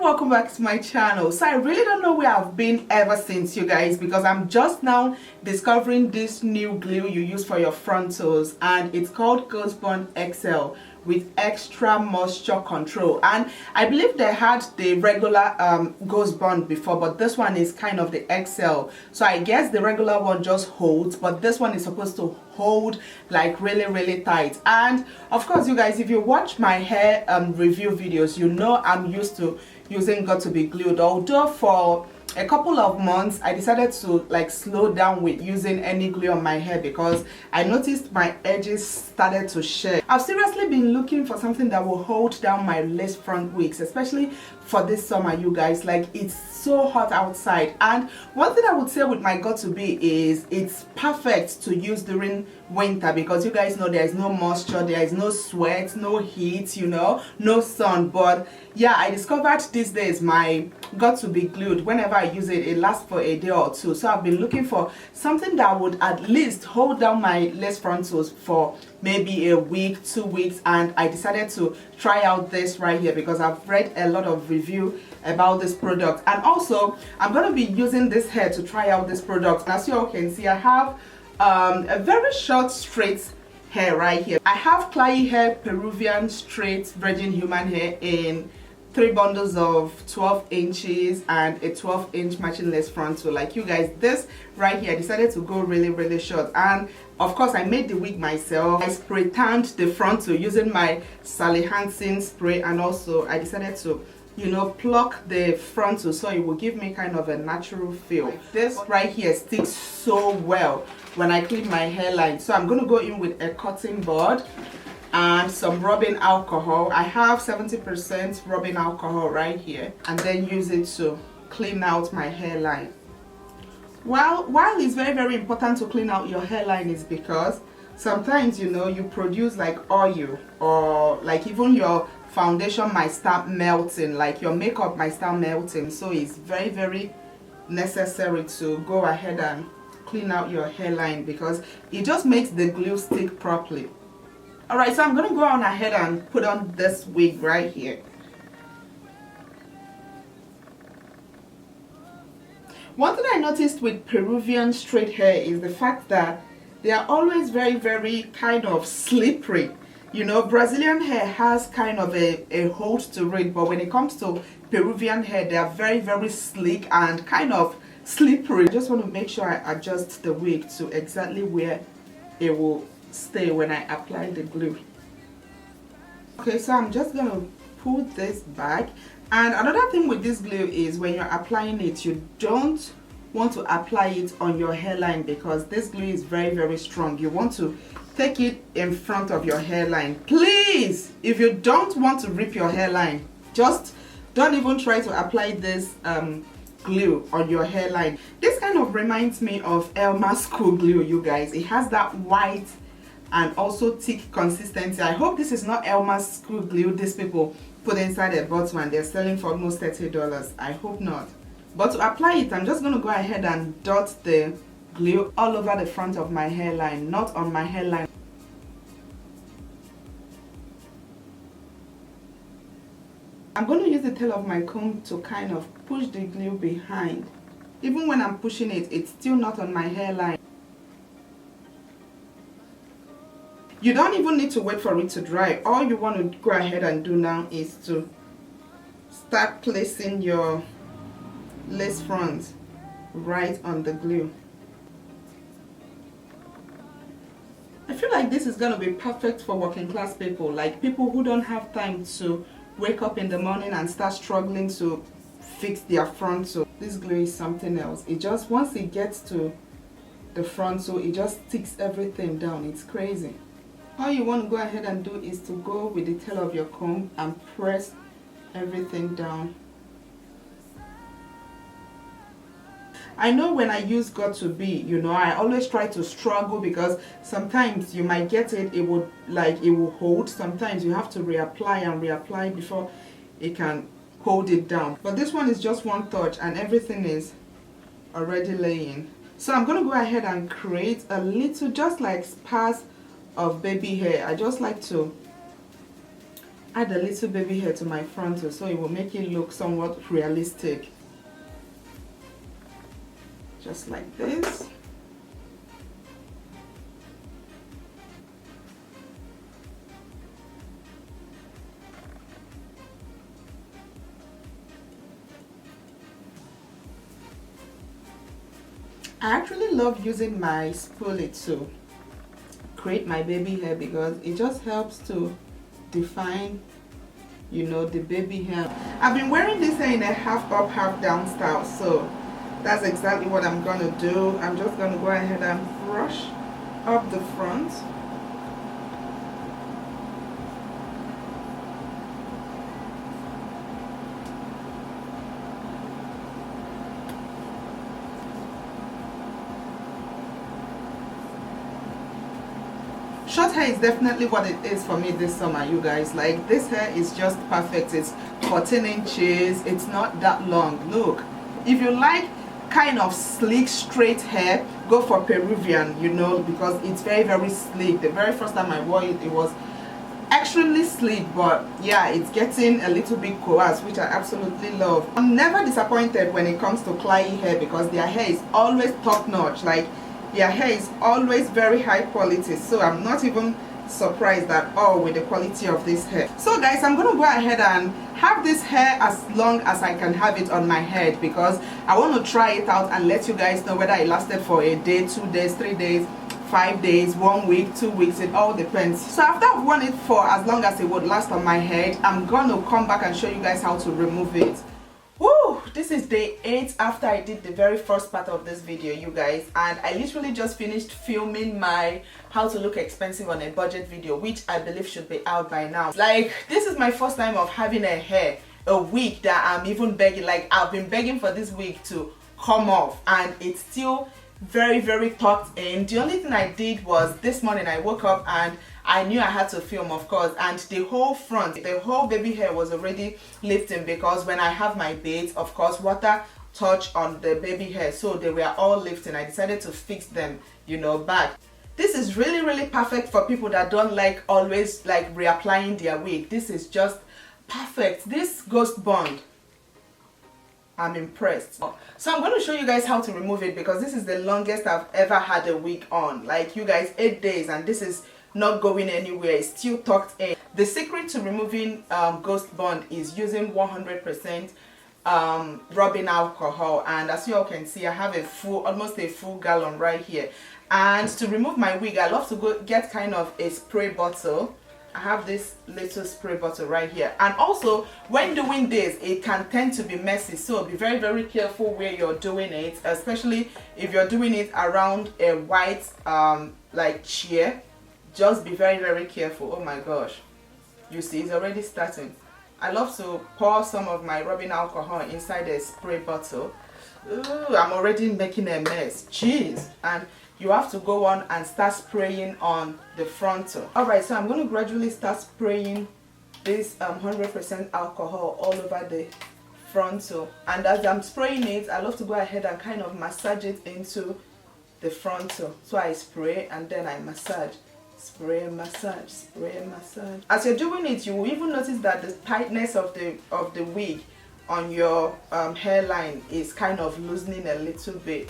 welcome back to my channel. So I really don't know where I've been ever since, you guys, because I'm just now discovering this new glue you use for your frontals, and it's called Ghostbond XL with extra moisture control. And I believe they had the regular Ghostbond before, but this one is kind of the XL. So I guess the regular one just holds, but this one is supposed to hold like really tight. And of course, you guys, if you watch my hair review videos, you know I'm used to using got to be glued, although for a couple of months I decided to like slow down with using any glue on my hair because I noticed my edges started to shed. I've seriously been looking for something that will hold down my lace front wigs, especially for this summer, you guys. Like, it's so hot outside, and one thing I would say with my got to be is it's perfect to use during winter because you guys know there is no moisture, there is no sweat, no heat, you know, no sun. But yeah, I discovered these days my got to be glued, whenever I use it, it lasts for a day or two. So I've been looking for something that would at least hold down my lace frontals for maybe a week, 2 weeks, and I decided to try out this right here because I've read a lot of review about this product. And also I'm going to be using this hair to try out this product. As you all can see, I have a very short straight hair right here. I have Klaiyi hair, Peruvian straight virgin human hair in 3 bundles of 12 inches and a 12-inch matching lace frontal. Like, you guys, this right here I decided to go really short, and of course I made the wig myself. I spray tanned the frontal using my Sally Hansen spray, and also I decided to, you know, pluck the frontal so it will give me kind of a natural feel. This right here sticks so well when I clean my hairline. So I'm going to go in with a cotton bud and some rubbing alcohol. I have 70% rubbing alcohol right here, and then use it to clean out my hairline. While it's very important to clean out your hairline is because sometimes, you know, you produce like oil, or like even your foundation might start melting, like your makeup might start melting. So it's very necessary to go ahead and clean out your hairline because it just makes the glue stick properly. Alright, so I'm going to go on ahead and put on this wig right here. One thing I noticed with Peruvian straight hair is the fact that they are always very kind of slippery. You know, Brazilian hair has kind of a hold to it, but when it comes to Peruvian hair, they are very sleek and kind of slippery. I just want to make sure I adjust the wig to exactly where it will stay when I apply the glue. Okay, so I'm just going to pull this back. And another thing with this glue is when you're applying it, you don't want to apply it on your hairline because this glue is very strong. You want to take it in front of your hairline. Please, if you don't want to rip your hairline, just don't even try to apply this glue on your hairline. This kind of reminds me of Elmer's school glue, you guys. It has that white and also thick consistency. I hope this is not Elmer's school glue these people put inside a bottle and they're selling for almost $30. I hope not. But to apply it, I'm just going to go ahead and dot the glue all over the front of my hairline, not on my hairline. I'm going to use the tail of my comb to kind of push the glue behind. Even when I'm pushing it, it's still not on my hairline. You don't even need to wait for it to dry. All you want to go ahead and do now is to start placing your lace front right on the glue. I feel like this is going to be perfect for working class people, like people who don't have time to wake up in the morning and start struggling to fix their frontal. This glue is something else. It just, once it gets to the frontal, it just sticks everything down. It's crazy. All you want to go ahead and do is to go with the tail of your comb and press everything down. I know when I use got to be, you know, I always try to struggle because sometimes you might get it, it will hold. Sometimes you have to reapply and reapply before it can hold it down. But this one is just one touch and everything is already laying. So I'm going to go ahead and create a little, just like sparse of baby hair. I just like to add a little baby hair to my frontal so it will make it look somewhat realistic. Just like this. I actually love using my spoolie to create my baby hair because it just helps to define, you know, the baby hair. I've been wearing this hair in a half up, half down style, so that's exactly what I'm gonna do. I'm just gonna go ahead and brush up the front. Short hair is definitely what it is for me this summer, you guys. Like, this hair is just perfect. It's 14 inches. It's not that long. Look, if you like kind of sleek straight hair, go for Peruvian, you know, because it's very, very sleek. The very first time I wore it, it was extremely sleek, but yeah, it's getting a little bit coarse, which I absolutely love. I'm never disappointed when it comes to Klaiyi hair because their hair is always top notch. Like, their hair is always very high quality, so I'm not even surprised at all with the quality of this hair. So guys, I'm gonna go ahead and have this hair as long as I can have it on my head because I want to try it out and let you guys know whether it lasted for a day, 2 days, 3 days, 5 days, 1 week, 2 weeks. It all depends. So after I've worn it for as long as it would last on my head, I'm gonna come back and show you guys how to remove it. Woo! This is day 8 after I did the very first part of this video, you guys, and I literally just finished filming my how to look expensive on a budget video, which I believe should be out by now. Like, this is my first time of having a wig that I'm even begging, like I've been begging for this wig to come off, and it's still very, very tucked in. The only thing I did was this morning I woke up and I knew I had to film, of course, and the whole front, the whole baby hair was already lifting because when I have my braids, of course, water touch on the baby hair, so they were all lifting. I decided to fix them, you know, back. This is really, really perfect for people that don't like always like reapplying their wig. This is just perfect. This Ghostbond, I'm impressed. So I'm going to show you guys how to remove it because this is the longest I've ever had a wig on. Like, you guys, 8 days, and this is not going anywhere. It's still tucked in. The secret to removing Ghostbond is using 100% rubbing alcohol, and as you all can see, I have almost a full gallon right here. And to remove my wig, I love to go get kind of a spray bottle. I have this little spray bottle right here, and also when doing this, it can tend to be messy, so be very, very careful where you're doing it, especially if you're doing it around a white like chair. Just be very, very careful. Oh my gosh, you see, it's already starting. I love to pour some of my rubbing alcohol inside a spray bottle. Ooh, I'm already making a mess. Jeez. And you have to go on and start spraying on the frontal. Alright, so I'm going to gradually start spraying this 100% alcohol all over the frontal. And as I'm spraying it, I love to go ahead and kind of massage it into the frontal. So I spray and then I massage. Spray, massage, spray, massage. As you're doing it, you will even notice that the tightness of the wig on your hairline is kind of loosening a little bit.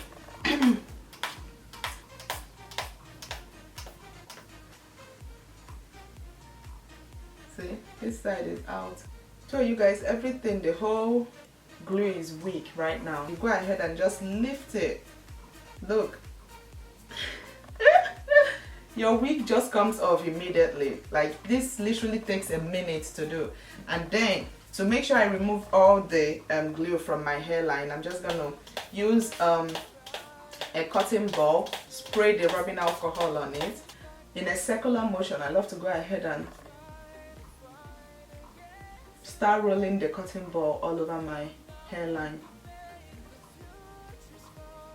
See, this side is out. So you guys, everything, the whole glue is weak right now. You go ahead and just lift it. Look. Your wig just comes off immediately. Like, this literally takes a minute to do. And then to make sure I remove all the glue from my hairline, I'm just gonna use a cotton ball, spray the rubbing alcohol on it in a circular motion. I love to go ahead and start rolling the cotton ball all over my hairline.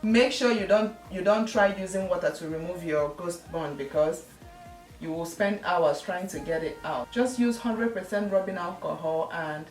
Make sure you don't try using water to remove your Ghostbond because you will spend hours trying to get it out. Just use 100% rubbing alcohol and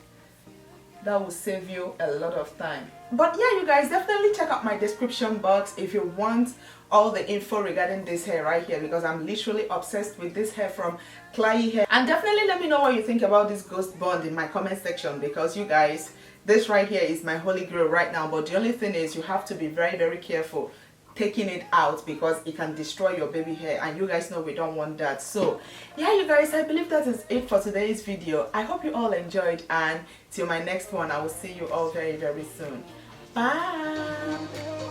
That will save you a lot of time. But yeah, you guys, definitely check out my description box if you want all the info regarding this hair right here, because I'm literally obsessed with this hair from Klaiyi hair. And definitely let me know what you think about this Ghostbond in my comment section, because you guys, this right here is my holy grail right now. But the only thing is you have to be very, very careful taking it out, because it can destroy your baby hair, and you guys know we don't want that. So yeah, you guys, I believe that is it for today's video. I hope you all enjoyed, and till my next one, I will see you all very, very soon. Bye.